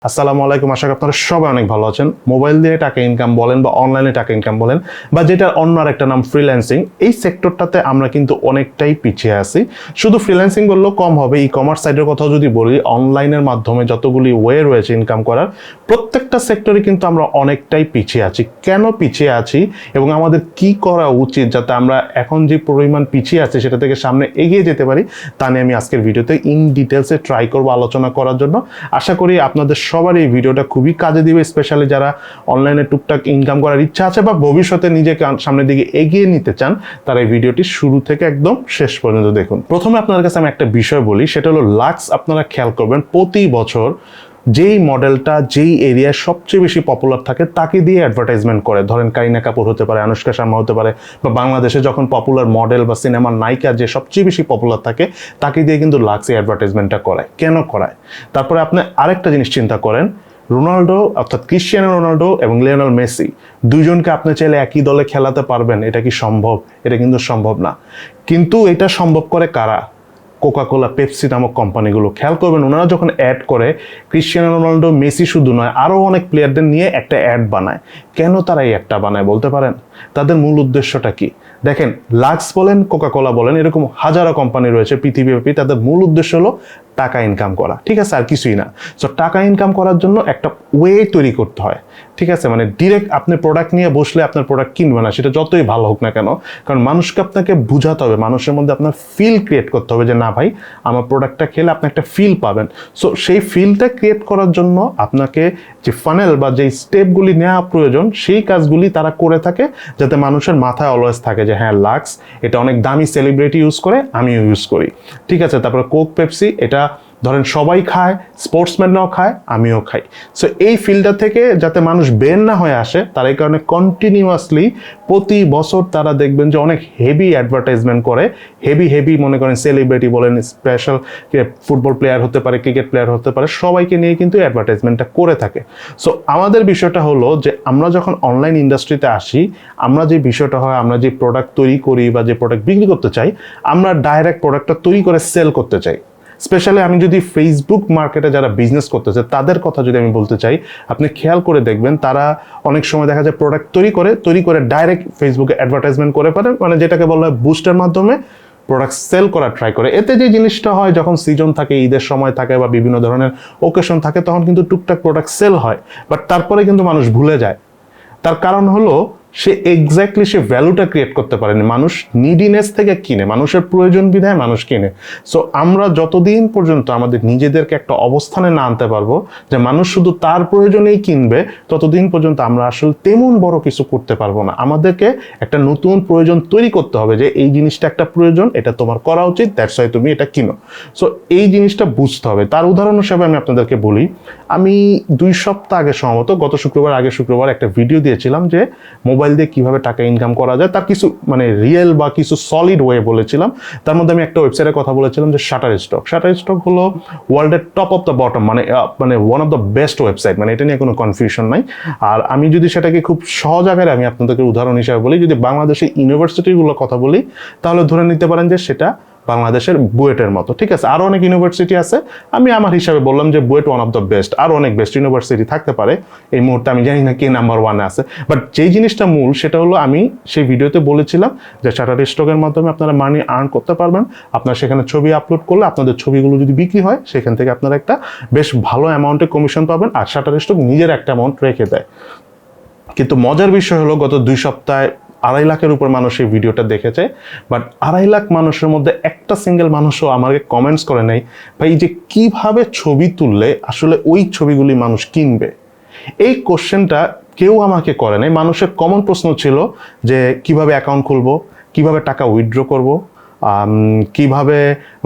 আসসালামু আলাইকুম, আশা করি আপনারা সবাই অনেক ভালো আছেন। মোবাইল দিয়ে টাকা ইনকাম বলেন বা অনলাইনে টাকা ইনকাম বলেন বা যেটা অন্য আরেকটা নাম ফ্রিল্যান্সিং, এই সেক্টরটাতে আমরা কিন্তু অনেকটাই পিছিয়ে আছি। শুধু ফ্রিল্যান্সিং বললেও কম হবে, ই কমার্স সাইডের কথাও যদি বলি, অনলাইনের মাধ্যমে যতগুলি ওয়ে রয়েছে ইনকাম করার, প্রত্যেকটা সেক্টরে কিন্তু আমরা অনেকটাই পিছিয়ে আছি। কেন পিছিয়ে আছি এবং আমাদের কি করা উচিত যাতে আমরা এখন যে পরিমাণ পিছিয়ে আছি সেটা থেকে সামনে এগিয়ে যেতে পারি, তা নিয়ে আমি আজকের ভিডিওতে ইন ডিটেলসে ট্রাই করবো আলোচনা করার জন্য। আশা করি আপনাদের সবার এই ভিডিওটা খুবই কাজে দিবে, স্পেশালি যারা অনলাইনে টুকটাক ইনকাম করার ইচ্ছা আছে বা ভবিষ্যতে নিজেকে সামনের দিকে এগিয়ে নিতে চান, তারা এই ভিডিওটি শুরু থেকে একদম শেষ পর্যন্ত দেখুন। প্রথমে আপনাদের কাছে আমি একটা বিষয় বলি, সেটা হলো লাক্স। আপনারা খেয়াল করবেন প্রতি বছর যেই মডেলটা যেই এরিয়ায় সবচেয়ে বেশি পপুলার থাকে তাকে দিয়ে অ্যাডভার্টাইজমেন্ট করে। ধরেন কারিনা কাপুর হতে পারে, আনুষ্কা শর্মা হতে পারে, বা বাংলাদেশে যখন পপুলার মডেল বা সিনেমার নায়িকা যে সবচেয়ে বেশি পপুলার থাকে তাকে দিয়ে কিন্তু লাক্স অ্যাডভার্টাইজমেন্টটা করায়। কেন করায়? তারপরে আপনি আরেকটা জিনিস চিন্তা করেন, রোনাল্ডো অর্থাৎ ক্রিশ্চিয়ানো রোনাল্ডো এবং লিওনেল মেসি দুজনকে আপনি চাইলে একই দলে খেলাতে পারবেন, এটা কি সম্ভব? এটা কিন্তু সম্ভব না। কিন্তু এটা সম্ভব করে কারা? কোকাকোলা, পেপসি নামক কোম্পানিগুলো। খেয়াল করবেন, ওনারা যখন অ্যাড করে, ক্রিশ্চিয়ানো রোনাল্ডো, মেসি শুধু নয়, আরও অনেক প্লেয়ারদের নিয়ে একটা অ্যাড বানায়। কেন তারা এই অ্যাডটা বানায় বলতে পারেন? তাদের মূল উদ্দেশ্যটা কি? দেখেন, লাক্স বলেন, কোকাকোলা বলেন, এরকম হাজারো কোম্পানি রয়েছে পৃথিবীব্যাপী, তাদের মূল উদ্দেশ্য হলো টাকা ইনকাম করা, ঠিক আছে, আর কিছুই না। সো টাকা ইনকাম করার জন্য একটা ওয়ে তৈরি করতে হয়, ঠিক আছে। মানে ডিরেক্ট আপনি প্রোডাক্ট নিয়ে বসলে আপনার প্রোডাক্ট কিনবে না, সেটা যতই ভালো হোক না কেন, কারণ মানুষকে আপনাকে বুঝাতে হবে, মানুষের মধ্যে আপনার ফিল ক্রিয়েট করতে হবে যে না ভাই, আমার প্রোডাক্টটা খেলে আপনি একটা ফিল পাবেন। সো সেই ফিলটা ক্রিয়েট করার জন্য আপনাকে যে ফানেল বা যেই স্টেপগুলি নেওয়া প্রয়োজন, সেই কাজগুলি তারা করে থাকে, যাতে মানুষের মাথায় অলওয়েজ থাকে যে হ্যাঁ, লাক্স এটা অনেক দামি সেলিব্রিটি ইউজ করে, আমিও ইউজ করি, ঠিক আছে। তারপরে কোক, পেপসি, এটা ধরেন সবাই খায়, স্পোর্টসম্যানরাও খায়, আমিও খাই। সো এই ফিল্ডটা থেকে যাতে মানুষ বের না হয়ে আসে, তার এই কারণে কন্টিনিউয়াসলি প্রতি বছর তারা দেখবেন যে অনেক হেভি অ্যাডভার্টাইজমেন্ট করে। হেভি মনে করেন সেলিব্রিটি বলেন, স্পেশাল ফুটবল প্লেয়ার হতে পারে, ক্রিকেট প্লেয়ার হতে পারে, সবাইকে নিয়ে কিন্তু অ্যাডভার্টাইজমেন্টটা করে থাকে। সো আমাদের বিষয়টা হলো যে আমরা যখন অনলাইন ইন্ডাস্ট্রিতে আসি, আমরা যে বিষয়টা হয়, আমরা যে প্রোডাক্ট তৈরি করি বা যে প্রোডাক্ট বিক্রি করতে চাই, আমরা ডাইরেক্ট প্রোডাক্টটা তৈরি করে সেল করতে চাই। স্পেশালি আমি যদি ফেসবুক মার্কেটে যারা বিজনেস করতেছে তাদের কথা যদি আমি বলতে চাই, আপনি খেয়াল করে দেখবেন তারা অনেক সময় দেখা যায় প্রোডাক্ট তৈরি করে ডাইরেক্ট ফেসবুকে অ্যাডভার্টাইজমেন্ট করে পারে, মানে যেটাকে বলা হয় বুস্টের মাধ্যমে প্রোডাক্ট সেল করার ট্রাই করে। এতে যে জিনিসটা হয়, যখন সিজন থাকে, ঈদের সময় থাকে বা বিভিন্ন ধরনের ওকেশন থাকে, তখন কিন্তু টুকটাক প্রোডাক্ট সেল হয়, বাট তারপরে কিন্তু মানুষ ভুলে যায়। তার কারণ হলো সে এক্স্যাক্টলি সে ভ্যালুটা ক্রিয়েট করতে পারেনি। মানুষ নিডিনেস থেকে কিনে, মানুষের প্রয়োজন বিধায় মানুষ কিনে। সো আমরা যতদিন পর্যন্ত আমাদের নিজেদেরকে একটা অবস্থানে না আনতে পারবো যে মানুষ শুধু তার প্রয়োজনেই কিনবে, ততদিন পর্যন্ত আমরা আসলে তেমন বড় কিছু করতে পারবো না। আমাদেরকে একটা নতুন প্রয়োজন তৈরি করতে হবে যে এই জিনিসটা একটা প্রয়োজন, এটা তোমার করা উচিত, দ্যাটস ওয়াই তুমি এটা কিনো। সো এই জিনিসটা বুঝতে হবে। তার উদাহরণ হিসেবে আমি আপনাদেরকে বলি, আমি 2 সপ্তাহ আগে, সম্ভবত গত শুক্রবার একটা ভিডিও দিয়েছিলাম যে মোবাইল দিয়ে কিভাবে টাকা ইনকাম করা যায়, তার কিছু মানে রিয়েল বা কিছু সলিড ওয়ে বলেছিলাম। তার মধ্যে আমি একটা ওয়েবসাইটের কথা বলেছিলাম যে শাটারস্টক হলো ওয়ার্ল্ডের টপ অফ দ্য বটম, মানে one of the best website, মানে এটা নিয়ে কোনো কনফিউশন নাই। আর আমি যদি সেটাকে খুব সহজ আকারে আমি আপনাদেরকে উদাহরণ হিসাবে বলি, যদি বাংলাদেশের ইউনিভার্সিটিগুলোর কথা বলি, তাহলে ধরে নিতে পারেন যে সেটা বাংলাদেশের বুয়েটের মতো, ঠিক আছে। আরও অনেক ইউনিভার্সিটি আছে, আমি আমার হিসাবে বললাম যে BUET one of the best. আরও অনেক বেস্ট ইউনিভার্সিটি থাকতে পারে, এই মুহূর্তে আমি জানি না কে নাম্বার 1-এ আছে, বাট যেই জিনিসটা মূল সেটা হলো, আমি সেই ভিডিওতে বলেছিলাম যে শাটারস্টকের মাধ্যমে আপনারা মানি আর্ন করতে পারবেন। আপনারা সেখানে ছবি আপলোড করলে আপনাদের ছবিগুলো যদি বিক্রি হয়, সেখান থেকে আপনারা একটা বেশ ভালো অ্যামাউন্টে কমিশন পাবেন, আর শাটারস্টক নিজের একটা অ্যামাউন্ট রেখে দেয়। কিন্তু মজার বিষয় হলো, গত 2 সপ্তাহে 2.5 লাখের উপর মানুষ এই ভিডিওটা দেখেছে, বাট 2.5 লাখ মানুষের মধ্যে একটা সিঙ্গেল মানুষও আমাকে কমেন্টস করে নাই ভাই যে কিভাবে ছবি তুললে আসলে ওই ছবিগুলি মানুষ কিনবে। এই কোশ্চেনটা কেউ আমাকে করে নাই। মানুষের কমন প্রশ্ন ছিল যে কিভাবে অ্যাকাউন্ট খুলবো, কিভাবে টাকা উইথড্র করব, কিভাবে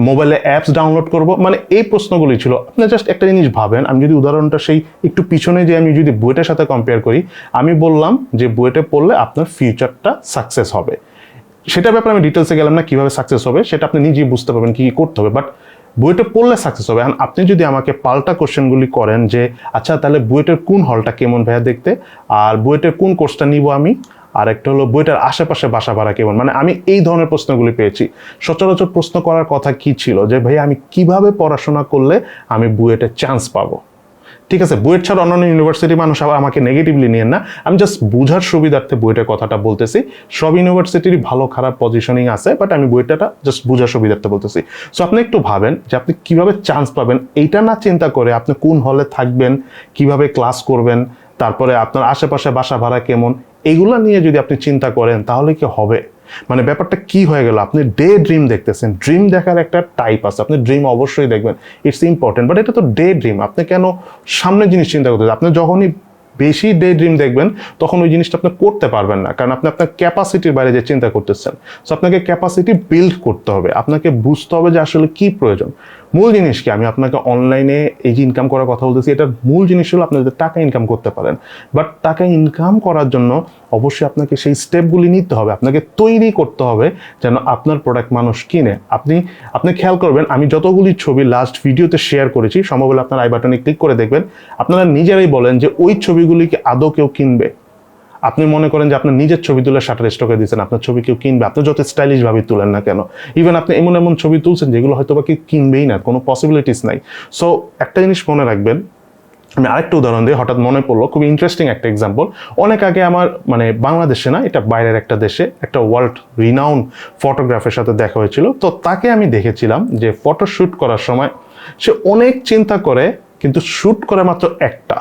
মোবাইলে অ্যাপস ডাউনলোড করব, মানে এই প্রশ্নগুলি ছিল। আপনি জাস্ট একটা জিনিস ভাবেন, আমি যদি উদাহরণটা সেই একটু পিছনে যে আমি যদি বুয়েটের সাথে কম্পেয়ার করি, আমি বললাম যে বুয়েটে পড়লে আপনার ফিউচারটা সাকসেস হবে। সেটার ব্যাপারে আমি ডিটেলসে গেলাম না, কিভাবে সাকসেস হবে সেটা আপনি নিজেই বুঝতে পারবেন কি করতে হবে, বাট বুয়েটে পড়লে সাকসেস হবে। এখন আপনি যদি আমাকে পাল্টা কোশ্চেনগুলি করেন যে আচ্ছা তাহলে বুয়েটের কোন হলটা কেমন ভাইয়া দেখতে, আর বুয়েটের কোন কোর্সটা নিব আমি, আর একটা হলো বুয়েটের আশেপাশে বাসা ভাড়া কেমন, মানে আমি এই ধরনের প্রশ্নগুলি পেয়েছি। সচরাচর প্রশ্ন করার কথা কি ছিল যে ভাই আমি কিভাবে পড়াশোনা করলে আমি বুয়েটে চান্স পাবো, ঠিক আছে, বুয়েট ছাড়া অন্যান্য ইউনিভার্সিটি মানুষ আবার আমাকে নেগেটিভলি নিয়েন না, আমি জাস্ট বোঝার সুবিধার্থে বুয়েটের কথাটা বলতেছি। সব ইউনিভার্সিটিরই ভালো খারাপ পজিশনিং আছে, বাট আমি বুয়েটটা জাস্ট বোঝার সুবিধার্থে বলতেছি। সো আপনি একটু ভাবেন যে আপনি কিভাবে চান্স পাবেন, এইটা না চিন্তা করে আপনি কোন হলে থাকবেন, কিভাবে ক্লাস করবেন, তারপরে আপনার আশেপাশে বাসা ভাড়া কেমন, এগুলো নিয়ে যদি আপনি চিন্তা করেন তাহলে কি হবে? মানে ব্যাপারটা কি হয়ে গেল, আপনি ডে ড্রিম দেখতেছেন। ড্রিম দেখার একটা টাইপ আছে, আপনি ড্রিম অবশ্যই দেখবেন, ইটস ইম্পর্টেন্ট, বাট এটা তো ডে ড্রিম। আপনি কেন সামনের জিনিস চিন্তা করতেছেন? আপনি যখনই বেশি ডে ড্রিম দেখবেন তখন ওই জিনিসটা আপনি করতে পারবেন না, কারণ আপনি আপনার ক্যাপাসিটির বাইরে যে চিন্তা করতেছেন। সো আপনাকে ক্যাপাসিটি বিল্ড করতে হবে, আপনাকে বুঝতে হবে যে আসলে কি প্রয়োজন। মূল জিনিস কি, আমি আপনাকে অনলাইনে এই যে ইনকাম করার কথা বলতেছি, এটার মূল জিনিস হলো আপনি যদি টাকা ইনকাম করতে পারেন। বাট টাকা ইনকাম করার জন্য অবশ্যই আপনাকে সেই স্টেপগুলি নিতে হবে, আপনাকে তৈরি করতে হবে যেন আপনার প্রোডাক্ট মানুষ কিনে। আপনি খেয়াল করবেন, আমি যতগুলি ছবি লাস্ট ভিডিওতে শেয়ার করেছি, সম্ভব হলে আপনার আই বাটনে ক্লিক করে দেখবেন, আপনারা নিজেরাই বলেন যে ওই ছবিগুলি কি আদৌ কেউ কিনবে? আপনি মনে করেন যে আপনার নিজের ছবি তুলে শাটার স্টকে দিয়েছেন, আপনার ছবি কেউ কিনবে? আপনি যত স্টাইলিশ ভাবে তুলেন না কেন, ইভেন আপনি এমন এমন ছবি তুলছেন যেগুলো হয়তো বা কেউ কিনবেই না, কোনো পসিবিলিটিস নাই। সো একটা জিনিস মনে রাখবেন, আমি আরেকটা উদাহরণ দিই, হঠাৎ মনে পড়লো, খুব ইন্টারেস্টিং একটা এক্সাম্পল। অনেক আগে আমার মানে বাংলাদেশে না, এটা বাইরের একটা দেশে একটা ওয়ার্ল্ড রিনাউন ফটোগ্রাফের সাথে দেখা হয়েছিল। তো তাকে আমি দেখেছিলাম যে ফটো শ্যুট করার সময় সে অনেক চিন্তা করে, কিন্তু শ্যুট করে মাত্র একটা।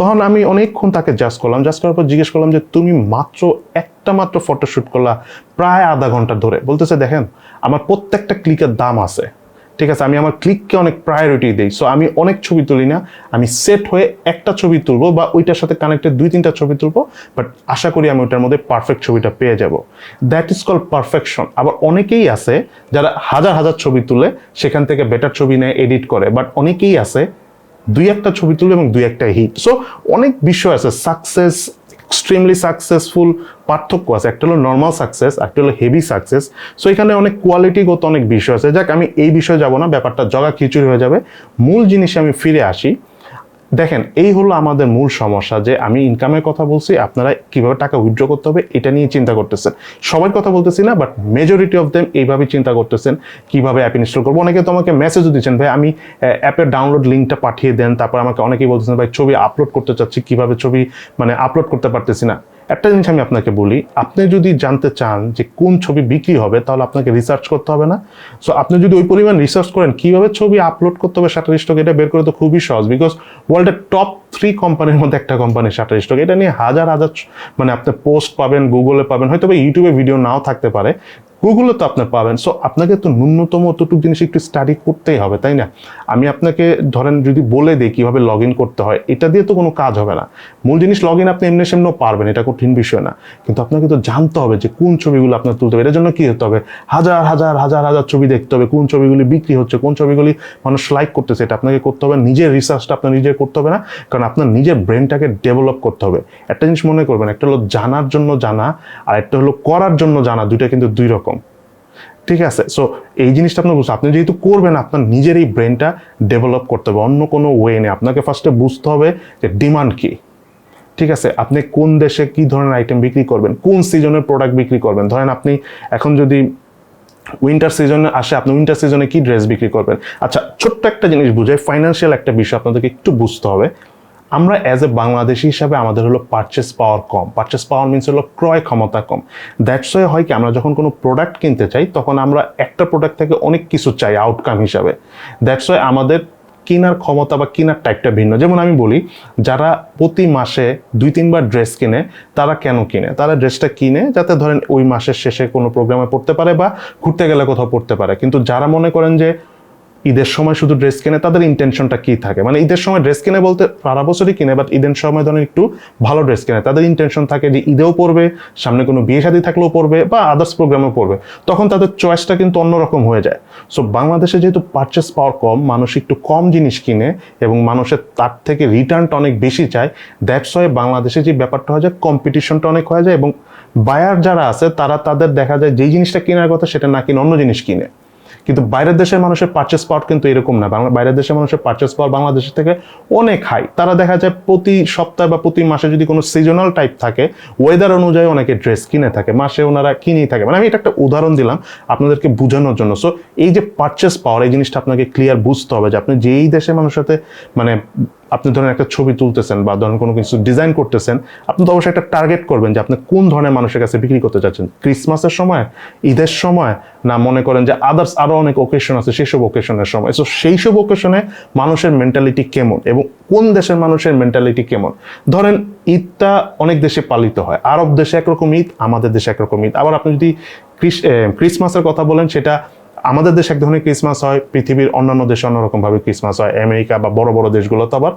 তখন আমি অনেকক্ষণ তাকে জাজ করার পর জিজ্ঞেস করলাম যে তুমি মাত্র একটা মাত্র ফটো শ্যুট করলা প্রায় আধা ঘন্টা ধরে। বলতেছে দেখেন, আমার প্রত্যেকটা ক্লিকের দাম আছে, ঠিক আছে, আমি আমার ক্লিককে অনেক প্রায়োরিটি দিই। সো আমি অনেক ছবি তুলি না, আমি সেট হয়ে একটা ছবি তুলবো বা ওইটার সাথে কানেক্টেড 2-3টা ছবি তুলবো, বাট আশা করি আমি ওইটার মধ্যে পারফেক্ট ছবিটা পেয়ে যাব। That is call perfection. আবার অনেকেই আছে যারা হাজার হাজার ছবি তুলে সেখান থেকে বেটার ছবি নেয়, এডিট করে, বাট অনেকেই আছে 2-1টা ছবি তুলে এবং 2-1টা হিট। সো অনেক বিষয় আছে, সাকসেস, এক্সট্রিমলি সাকসেসফুল পার্থক্য আছে, একটা হলো নর্মাল সাকসেস, একটা হলো হেভি সাকসেস। সো এখানে অনেক কোয়ালিটিগত অনেক বিষয় আছে। যাক, আমি এই বিষয়ে যাব না, ব্যাপারটা জগা খিচুড়ি হয়ে যাবে। মূল জিনিসে আমি ফিরে আসি। দেখেন, এই হলো আমাদের মূল সমস্যা, যে আমি ইনকামের কথা বলছি, আপনারা কিভাবে টাকা উইথড্র করতে হবে এটা নিয়ে চিন্তা করতেছেন। সবার কথা বলতেছি না, বাট মেজরিটি অফ দেম এইভাবে চিন্তা করতেছেন কিভাবে অ্যাপ ইনস্টল করবো। অনেকে তো আমাকে মেসেজও দিচ্ছেন, ভাই আমি অ্যাপের ডাউনলোড লিঙ্কটা পাঠিয়ে দেন। তারপর আমাকে অনেকেই বলতেছেন, ভাই ছবি আপলোড করতে চাচ্ছি, কিভাবে ছবি মানে আপলোড করতে পারতেছি না। একটা জিনিস আমি আপনাকে বলি, আপনি যদি জানতে চান যে কোন ছবি বিক্রি হবে, তাহলে আপনাকে রিসার্চ করতে হবে না? সো আপনি যদি ওই পরিমাণ রিসার্চ করেন কিভাবে ছবি আপলোড করতে হবে শাটার স্টক, এটা বের করে তো খুবই সহজ। বিকজ ওয়ার্ল্ডের টপ 3 কোম্পানির মধ্যে একটা কোম্পানি শাটার স্টক। এটা নিয়ে হাজার হাজার মানে আপনি পোস্ট পাবেন, গুগলে পাবেন, হয়তো বা ইউটিউবে ভিডিও নাও থাকতে পারে, গুগলে তো আপনি পাবেন। সো আপনাকে তো ন্যূনতম অতটুকু জিনিস একটু স্টাডি করতেই হবে, তাই না? আমি আপনাকে ধরেন যদি বলে দিই কিভাবে লগ ইন করতে হয়, এটা দিয়ে তো কোনো কাজ হবে না। মূল জিনিস লগ ইন আপনি এমনি সেমনিও পারবেন, এটা কঠিন বিষয় না, কিন্তু আপনাকে তো জানতে হবে যে কোন ছবিগুলো আপনার তুলতে হবে। এটার জন্য কি হতে হবে, হাজার হাজার হাজার হাজার ছবি দেখতে হবে, কোন ছবিগুলি বিক্রি হচ্ছে, কোন ছবিগুলি মানুষ লাইক করতেছে, এটা আপনাকে করতে হবে। নিজের রিসার্চটা আপনার নিজে করতে হবে না, কারণ আপনার নিজের ব্রেনটাকে ডেভেলপ করতে হবে। একটা জিনিস মনে করবেন, একটা হলো জানার জন্য জানা, আর একটা হলো করার জন্য জানা, দুইটা কিন্তু দুই রকম, ঠিক আছে? সো এই জিনিসটা আপনার বুঝতে, আপনি যেহেতু করবেন, আপনার নিজের এই ব্রেনটা ডেভেলপ করতে হবে, অন্য কোনো ওয়ে নেই। আপনাকে ফার্স্টে বুঝতে হবে যে ডিমান্ড কি, ঠিক আছে, আপনি কোন দেশে কি ধরনের আইটেম বিক্রি করবেন, কোন সিজনের প্রোডাক্ট বিক্রি করবেন। ধরেন আপনি এখন যদি উইন্টার সিজনে আসে, আপনি উইন্টার সিজনে কি ড্রেস বিক্রি করবেন। আচ্ছা, ছোট্ট একটা জিনিস বুঝাই, ফাইন্যান্সিয়াল একটা বিষয় আপনাদেরকে একটু বুঝতে হবে। আমরা অ্যাজ এ বাংলাদেশি হিসাবে আমাদের হলো পারচেস পাওয়ার কম। পারচেস পাওয়ার মিনস হলো ক্রয় ক্ষমতা কম। দ্যাটস ওয়াই হয় কি, আমরা যখন কোনো প্রোডাক্ট কিনতে চাই তখন আমরা একটা প্রোডাক্ট থেকে অনেক কিছু চাই আউটকাম হিসাবে। দ্যাটস ওয়াই আমাদের কেনার ক্ষমতা বা কেনার টাইপটা ভিন্ন। যেমন আমি বলি, যারা প্রতি মাসে 2-3 বার ড্রেস কিনে, তারা কেন কিনে? তারা ড্রেসটা কিনে যাতে ধরেন ওই মাসের শেষে কোনো প্রোগ্রামে পড়তে পারে বা ঘুরতে গেলে কোথাও পড়তে পারে। কিন্তু যারা মনে করেন যে ঈদের সময় শুধু ড্রেস কিনে, তাদের ইন্টেনশনটা কি থাকে, মানে ঈদের সময় ড্রেস কিনে বলতে সারা বছরই কিনে, বাট ঈদের সময় ধরেন একটু ভালো ড্রেস কিনে, তাদের ইন্টেনশন থাকে যে ঈদেও পরবে, সামনে কোনো বিয়ে শাদী থাকলেও পরবে বা আদার্স প্রোগ্রামেও পরবে, তখন তাদের চয়েসটা কিন্তু অন্যরকম হয়ে যায়। সো বাংলাদেশে যেহেতু পারচেস পাওয়ার কম, মানুষ একটু কম জিনিস কিনে এবং মানুষের তার থেকে রিটার্নটা অনেক বেশি চায়। দ্যাটস ওয়াই বাংলাদেশে যে ব্যাপারটা হয় যায়, কম্পিটিশনটা অনেক হয়ে যায় এবং বায়ার যারা আছে তারা তাদের দেখা যায় যেই জিনিসটা কেনার কথা সেটা না কিনে অন্য জিনিস কিনে। কিন্তু বাইরের দেশের মানুষের পারচেস পাওয়ার কিন্তু এরকম না। বাইরের দেশের মানুষের পারচেস পাওয়ার বাংলাদেশের থেকে অনেক হাই। তারা দেখা যায় প্রতি সপ্তাহে বা প্রতি মাসে যদি কোনো সিজনাল টাইপ থাকে, ওয়েদার অনুযায়ী অনেকে ড্রেস কিনে থাকে, মাসে ওনারা কিনেই থাকে। মানে আমি এটা একটা উদাহরণ দিলাম আপনাদেরকে বোঝানোর জন্য। সো এই যে পারচেস পাওয়ার, এই জিনিসটা আপনাকে ক্লিয়ার বুঝতে হবে যে আপনি যেই দেশের মানুষের সাথে মানে আপনি ধরেন একটা ছবি তুলতেছেন বা ধরেন কোনো কিছু ডিজাইন করতেছেন, আপনি তো অবশ্যই একটা টার্গেট করবেন যে আপনি কোন ধরনের মানুষের কাছে বিক্রি করতে চাচ্ছেন। ক্রিসমাসের সময়, ঈদের সময়, না মনে করেন যে আদার্স আরও অনেক ওকেশন আছে সেসব ওকেশনের সময়। সো সেই সব ওকেশনে মানুষের মেন্টালিটি কেমন এবং কোন দেশের মানুষের মেন্টালিটি কেমন। ধরেন ঈদটা অনেক দেশে পালিত হয়, আরব দেশে একরকম ঈদ, আমাদের দেশে একরকম ঈদ। আবার আপনি যদি ক্রিসমাসের কথা বলেন, সেটা আমাদের দেশে এক ধরনের ক্রিসমাস হয়, পৃথিবীর অন্যান্য দেশে অন্যরকমভাবে ক্রিসমাস হয়, আমেরিকা বা বড় বড় দেশগুলোতে আবার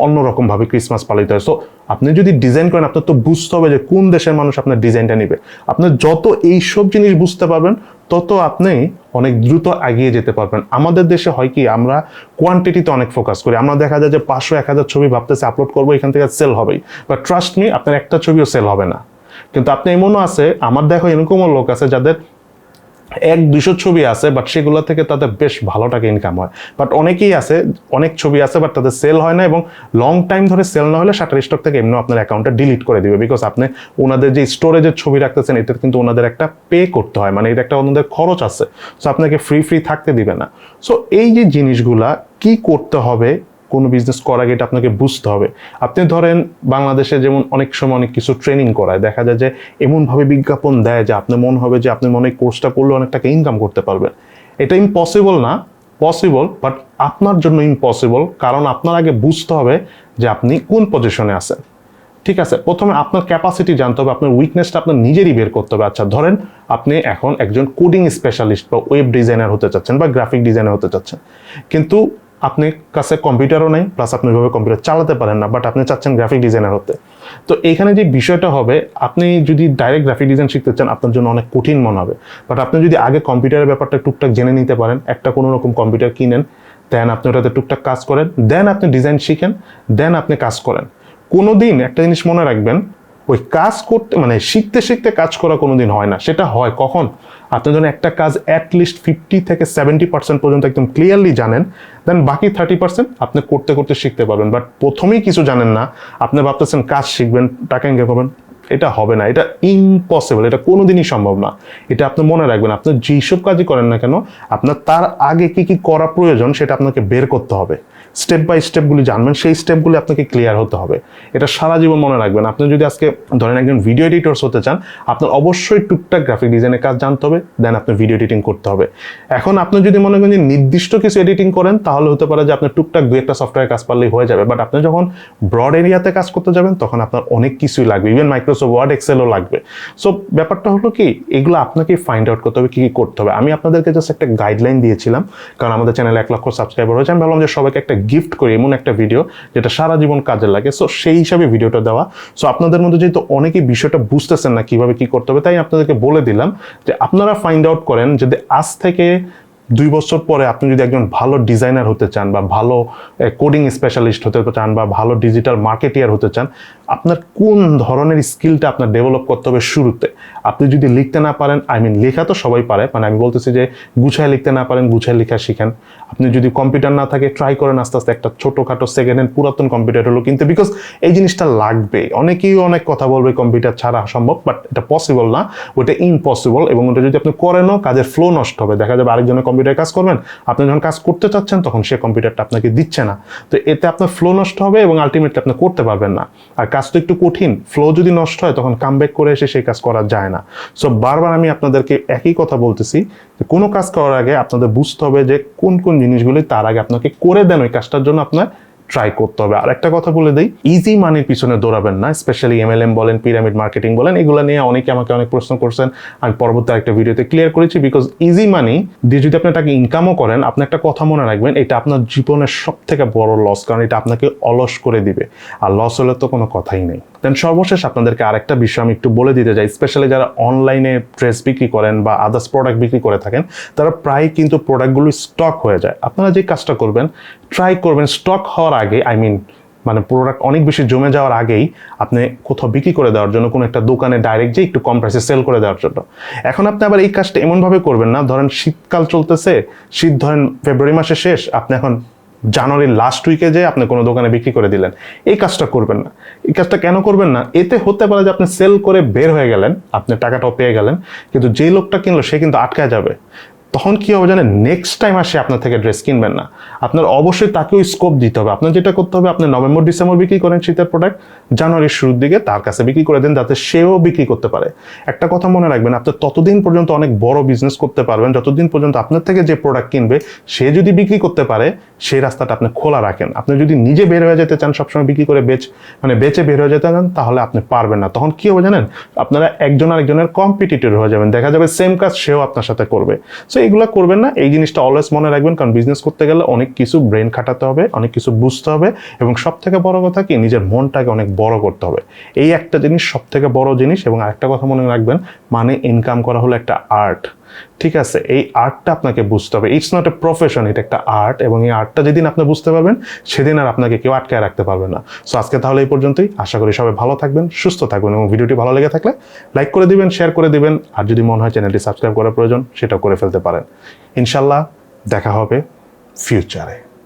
অন্যরকমভাবে ক্রিসমাস পালিত হয়। সো আপনি যদি ডিজাইন করেন, আপনার তো বুঝতে হবে যে কোন দেশের মানুষ আপনার ডিজাইনটা নেবে। আপনি যত এইসব জিনিস বুঝতে পারবেন, তত আপনি অনেক দ্রুত এগিয়ে যেতে পারবেন। আমাদের দেশে হয় কি, আমরা কোয়ান্টিটিতে অনেক ফোকাস করি। আমরা দেখা যায় যে 500-1000 ছবি ভাবতেছে আপলোড করবো, এখান থেকে সেল হবেই, বাট ট্রাস্ট মি, আপনার একটা ছবিও সেল হবে না। কিন্তু আপনি এমনও আছে, আমার দেখো এরকমও লোক আছে যাদের 100-200 ছবি আছে, বাট সেগুলো থেকে তাদের বেশ ভালো টাকা ইনকাম হয়। বাট অনেকেই আছে, অনেক ছবি আছে বাট তাদের সেল হয় না, এবং লং টাইম ধরে সেল না হলে শাটার স্টক থেকে এমনি আপনার অ্যাকাউন্টটা ডিলিট করে দিবে। বিকজ আপনি ওনাদের যে স্টোরেজের ছবি রাখতেছেন, এটা কিন্তু ওনাদের একটা পে করতে হয়, মানে এটা একটা ওনাদের খরচ আছে। সো আপনাকে ফ্রি থাকতে দিবে না। সো এই যে জিনিসগুলা কি করতে হবে কোনো বিজনেস করার আগে, এটা আপনাকে বুঝতে হবে। আপনি ধরেন বাংলাদেশে যেমন অনেক সময় অনেক কিছু ট্রেনিং করায়, দেখা যায় যে এমনভাবে বিজ্ঞাপন দেয় যে আপনি মনে হবে যে আপনি মনে কোর্সটা করলে অনেক টাকা ইনকাম করতে পারবেন। এটা ইম্পসিবল না, পসিবল, বাট আপনার জন্য ইম্পসিবল। কারণ আপনার আগে বুঝতে হবে যে আপনি কোন পজিশনে আছেন। ঠিক আছে, প্রথমে আপনার ক্যাপাসিটি জানতে হবে, আপনার উইকনেসটা আপনার নিজেরই বের করতে হবে। আচ্ছা ধরেন আপনি এখন একজন কোডিং স্পেশালিস্ট বা ওয়েব ডিজাইনার হতে চাচ্ছেন বা গ্রাফিক ডিজাইনার হতে চাচ্ছেন, কিন্তু আপনার কাছে কম্পিউটারও নেই, প্লাস আপনি ওইভাবে কম্পিউটার চালাতে পারেন না, বাট আপনি চাচ্ছেন গ্রাফিক ডিজাইনার হতে। তো এইখানে যে বিষয়টা হবে, আপনি যদি ডাইরেক্ট গ্রাফিক ডিজাইন শিখতে চান, আপনার জন্য অনেক কঠিন মনে হবে। বাট আপনি যদি আগে কম্পিউটারের ব্যাপারটা টুকটাক জেনে নিতে পারেন, একটা কোনো রকম কম্পিউটার কিনেন, দেন আপনি ওটাতে টুকটাক কাজ করেন, দেন আপনি ডিজাইন শিখেন, দেন আপনি কাজ করেন। কোনোদিন একটা জিনিস মনে রাখবেন, ওই কাজ করতে মানে শিখতে শিখতে কাজ করা কোনোদিন হয় না। সেটা হয় কখন, আপনি যখন একটা কাজ অ্যাটলিস্ট 50-70% পর্যন্ত একদম ক্লিয়ারলি জানেন, দেন বাকি 30% আপনি করতে করতে শিখতে পারবেন। বাট প্রথমেই কিছু জানেন না, আপনি ভাবতেছেন কাজ শিখবেন, টাকা ইনকাম করবেন, এটা হবে না, এটা ইম্পসিবল, এটা কোনোদিনই সম্ভব না। এটা আপনি মনে রাখবেন, আপনি যেসব কাজই করেন না কেন, আপনার তার আগে কি কি করা প্রয়োজন সেটা আপনাকে বের করতে হবে। স্টেপ বাই স্টেপগুলি জানবেন, সেই স্টেপগুলি আপনাকে ক্লিয়ার হতে হবে। এটা সারা জীবন মনে রাখবেন। আপনি যদি আজকে ধরেন একজন ভিডিও এডিটর্স হতে চান, আপনার অবশ্যই টুকটাক গ্রাফিক ডিজাইনের কাজ জানতে হবে, দেন আপনি ভিডিও এডিটিং করতে হবে। এখন আপনি যদি মনে করেন যে নির্দিষ্ট কিছু এডিটিং করেন, তাহলে হতে পারে যে আপনার টুকটাক 2-1টা সফটওয়্যার কাজ পারলেই হয়ে যাবে। বাট আপনি যখন ব্রড এরিয়াতে কাজ করতে যাবেন, তখন আপনার অনেক কিছুই লাগবে, ইভেন মাইক্রোসফট ওয়ার্ড, এক্সেলও লাগবে। সো ব্যাপারটা হলো কি, এগুলো আপনাকে ফাইন্ড আউট করতে হবে কি কি করতে হবে। আমি আপনাদেরকে জাস্ট একটা গাইডলাইন দিয়েছিলাম, কারণ আমাদের চ্যানেলে 1 লক্ষ সাবস্ক্রাইবার হয়েছে। আমি ভাবলাম যে সবাইকে একটা গিফট করি, এমন একটা ভিডিও যেটা সারা জীবন কাজে লাগে। সো সেই হিসাবে ভিডিওটা দেওয়া। সো আপনাদের মধ্যে যেহেতু অনেকেই বিষয়টা বুঝতেছেন না কিভাবে কি করতে হবে, তাই আপনাদেরকে বলে দিলাম যে আপনারা ফাইন্ড আউট করেন, যদি আজ থেকে 2 বছর পরে আপনি যদি একজন ভালো ডিজাইনার হতে চান বা ভালো কোডিং স্পেশালিস্ট হতে চান বা ভালো ডিজিটাল মার্কেটিয়ার হতে চান, আপনার কোন ধরনের স্কিলটা আপনার ডেভেলপ করতে হবে শুরুতে। আপনি যদি লিখতে না পারেন, লেখা তো সবাই পারে, মানে আমি বলতেছি যে গুছায় লিখতে না পারেন, গুছায় লেখা শিখেন। আপনি যদি কম্পিউটার না থাকে, ট্রাই করেন আস্তে আস্তে একটা ছোটোখাটো সেকেন্ড হ্যান্ড পুরাতন কম্পিউটার হলো কিনতে, বিকজ এই জিনিসটা লাগবে। অনেকেই অনেক কথা বলবে কম্পিউটার ছাড়া সম্ভব, বাট এটা পসিবল না, ওটা ইম্পসিবল। এবং ওটা যদি আপনি করেনও, কাজের ফ্লো নষ্ট হবে। দেখা যাবে আরেকজনের কম্পিউটার কাজ করবেন, আপনি যখন কাজ করতে চাচ্ছেন তখন সে কম্পিউটারটা আপনাকে দিচ্ছে না। তো এতে আপনার ফ্লো নষ্ট হবে এবং আলটিমেটলি আপনি করতে পারবেন না। আর কাজ তো একটু কঠিন, ফ্লো যদি নষ্ট হয় তখন কামব্যাক করে এসে সেই কাজ করা যায় না। সো বারবার আমি আপনাদেরকে একই কথা বলতেছি যে কোনো কাজ করার আগে আপনাদের বুঝতে হবে যে কোন কোন জিনিসগুলি তার আগে আপনাকে করে দেন, ওই কাজটার জন্য আপনার ট্রাই করতে হবে। আর একটা কথা বলে দেই, ইজি মানির পিছনে দৌড়াবেন না। স্পেশালি MLM বলেন, পিরামিড মার্কেটিং বলেন, এগুলো নিয়ে অনেকে আমাকে অনেক প্রশ্ন করছেন। আমি পরবর্তী একটা ভিডিওতে ক্লিয়ার করেছি। বিকজ ইজি মানি দিয়ে যদি আপনি টাকা ইনকামও করেন, আপনি একটা কথা মনে রাখবেন, এটা আপনার জীবনের সব থেকে বড় লস, কারণ এটা আপনাকে অলস করে দিবে। আর লস হলে তো কোনো কথাই নেই। দেন সর্বশেষ আপনাদেরকে আরেকটা বিষয় আমি একটু বলে দিতে চাই। স্পেশালি যারা অনলাইনে ড্রেস বিক্রি করেন বা আদার্স প্রোডাক্ট বিক্রি করে থাকেন, তারা প্রায় কিন্তু প্রোডাক্টগুলো স্টক হয়ে যায়। আপনারা যে কাজটা করবেন, ট্রাই করবেন স্টক হওয়ার আগে, মানে প্রোডাক্ট অনেক বেশি জমে যাওয়ার আগেই আপনি কোথাও বিক্রি করে দেওয়ার জন্য, কোনো একটা দোকানে ডাইরেক্ট যে একটু কম প্রাইসে সেল করে দেওয়ার জন্য। এখন আপনি আবার এই কাজটা এমনভাবে করবেন না, ধরেন শীতকাল চলতেছে, শীত ধরেন ফেব্রুয়ারি মাসে শেষ, আপনি এখন জানুয়ারির লাস্ট উইকে যে আপনি কোনো দোকানে বিক্রি করে দিলেন। এই কাজটা করবেন না। এই কাজটা কেন করবেন না? এতে হতে পারে যে আপনি সেল করে বের হয়ে গেলেন, আপনি টাকাটাও পেয়ে গেলেন, কিন্তু যে লোকটা কিনলো সে কিন্তু আটকায় যাবে। তখন কি হবে জানেন, নেক্সট টাইম আসে আপনার থেকে ড্রেস কিনবেন না। আপনার অবশ্যই তাকেও স্কোপ দিতে হবে। আপনার যেটা করতে হবে, আপনি নভেম্বর ডিসেম্বর বিক্রি করেন শীতের প্রোডাক্ট, জানুয়ারির শুরুর দিকে তার কাছে বিক্রি করে দেন, যাতে সেও বিক্রি করতে পারে। একটা কথা মনে রাখবেন, আপনি ততদিন পর্যন্ত অনেক বড় বিজনেস করতে পারবেন যতদিন পর্যন্ত আপনার থেকে যে প্রোডাক্ট কিনবে সে যদি বিক্রি করতে পারে, সেই রাস্তাটা আপনি খোলা রাখেন। আপনি যদি নিজে বের হয়ে যেতে চান, সবসময় বিক্রি করে বেচে বের হয়ে যেতে চান, তাহলে আপনি পারবেন না। তখন কি হবে জানেন, আপনারা একজন আরেকজনের কম্পিটিটর হয়ে যাবেন, দেখা যাবে সেম কাজ সেও আপনার সাথে করবে। সো এগুলো করবেন না, এই জিনিসটা অলওয়েজ মনে রাখবেন, কারণ বিজনেস করতে গেলে অনেক কিছু ব্রেন খাটাতে হবে, অনেক কিছু বুঝতে হবে, এবং সব থেকে বড় কথা কি, নিজের মনটাকে অনেক বড় করতে হবে। এই একটা জিনিস সব থেকে বড় জিনিস। এবং আরেকটা কথা মনে রাখবেন, মানে ইনকাম করা হলো একটা আর্ট, ঠিক আছে? এই আর্টটা আপনাকে বুঝতে হবে। ইটস নট এ প্রফেশন, এটা একটা আর্ট। এবং এই আর্টটা যেদিন আপনি বুঝতে পারবেন, সেদিন আর আপনাকে কেউ আটকায় রাখতে পারবে না। সো আজকে তাহলে এই পর্যন্তই। আশা করি সবাই ভালো থাকবেন, সুস্থ থাকবেন, এবং ভিডিওটি ভালো লেগে থাকলে লাইক করে দিবেন, শেয়ার করে দিবেন, আর যদি মনে হয় চ্যানেলটি সাবস্ক্রাইব করার প্রয়োজন, সেটাও করে ফেলতে পারেন। ইনশাল্লাহ দেখা হবে ফিউচারে।